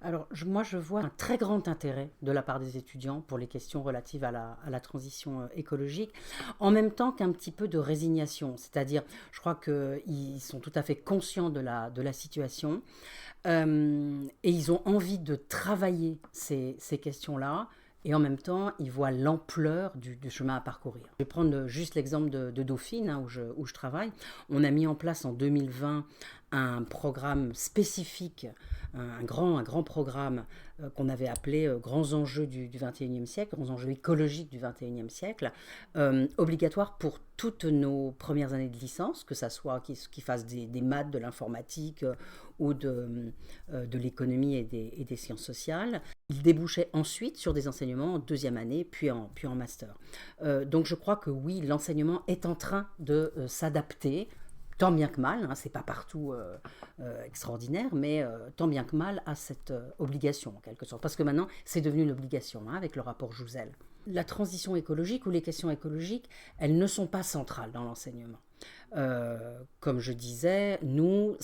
Alors, moi, je vois un très grand intérêt de la part des étudiants pour les questions relatives à la transition écologique, en même temps qu'un petit peu de résignation. C'est-à-dire, je crois qu'ils sont tout à fait conscients de la situation et ils ont envie de travailler ces questions-là. Et en même temps, ils voient l'ampleur du chemin à parcourir. Je vais prendre juste l'exemple de Dauphine, hein, où je travaille. On a mis en place en 2020 un programme spécifique, un grand programme qu'on avait appelé Grands enjeux du 21e siècle, grands enjeux écologiques du 21e siècle, obligatoire pour toutes nos premières années de licence, que ça soit qu'ils fassent des maths, de l'informatique ou de l'économie et des sciences sociales. Il débouchait ensuite sur des enseignements en deuxième année, puis en master. Donc je crois que oui, l'enseignement est en train de s'adapter, tant bien que mal, hein, c'est pas partout extraordinaire, mais tant bien que mal à cette obligation en quelque sorte. Parce que maintenant, c'est devenu une obligation hein, avec le rapport Jouzel. La transition écologique ou les questions écologiques, elles ne sont pas centrales dans l'enseignement. Comme je disais, nous,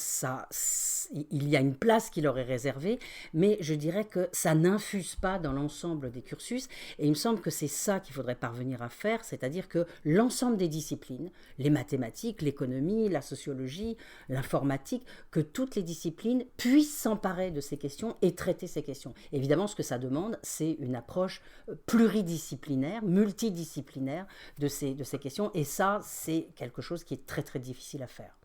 il y a une place qui leur est réservée, mais je dirais que ça n'infuse pas dans l'ensemble des cursus. Et il me semble que c'est ça qu'il faudrait parvenir à faire, c'est-à-dire que l'ensemble des disciplines, les mathématiques, l'économie, la sociologie, l'informatique, que toutes les disciplines puissent s'emparer de ces questions et traiter ces questions. Évidemment, ce que ça demande, c'est une approche pluridisciplinaire, multidisciplinaire de ces questions. Et ça, c'est quelque chose qui est très très difficile à faire.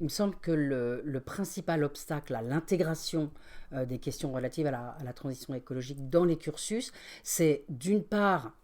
Il me semble que le principal obstacle à l'intégration des questions relatives à la transition écologique dans les cursus, c'est d'une part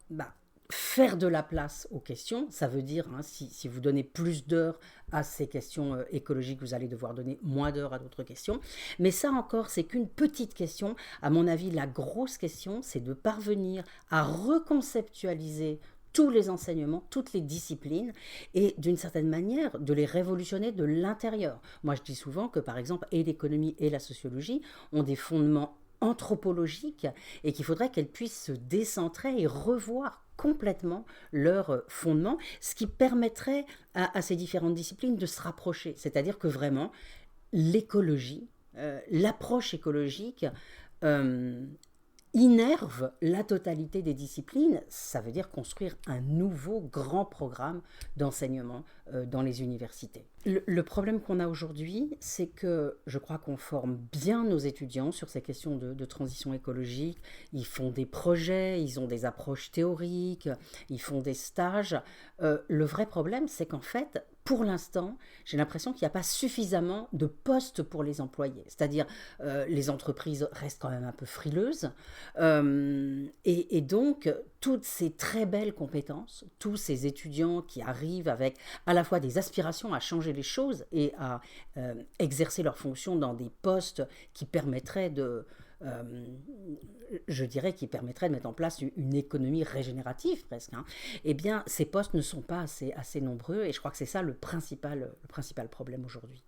faire de la place aux questions. Ça veut dire, hein, si vous donnez plus d'heures à ces questions écologiques, vous allez devoir donner moins d'heures à d'autres questions. Mais ça encore, c'est qu'une petite question. À mon avis, la grosse question, c'est de parvenir à reconceptualiser tous les enseignements, toutes les disciplines, et d'une certaine manière, de les révolutionner de l'intérieur. Moi, je dis souvent que, par exemple, et l'économie et la sociologie ont des fondements anthropologiques et qu'il faudrait qu'elles puissent se décentrer et revoir complètement leurs fondements, ce qui permettrait à ces différentes disciplines de se rapprocher. C'est-à-dire que vraiment, l'écologie, l'approche écologique, euh, innerve la totalité des disciplines. Ça veut dire construire un nouveau grand programme d'enseignement dans les universités. Le problème qu'on a aujourd'hui, c'est que je crois qu'on forme bien nos étudiants sur ces questions de transition écologique. Ils font des projets, ils ont des approches théoriques, ils font des stages. Le vrai problème, c'est qu'en fait, pour l'instant, j'ai l'impression qu'il n'y a pas suffisamment de postes pour les employés. C'est-à-dire, les entreprises restent quand même un peu frileuses. Et donc, toutes ces très belles compétences, tous ces étudiants qui arrivent avec à la fois des aspirations à changer les choses et à exercer leurs fonctions dans des postes qui permettraient euh, je dirais, qui permettrait de mettre en place une économie régénérative presque, hein, eh bien, ces postes ne sont pas assez nombreux et je crois que c'est ça le principal problème aujourd'hui.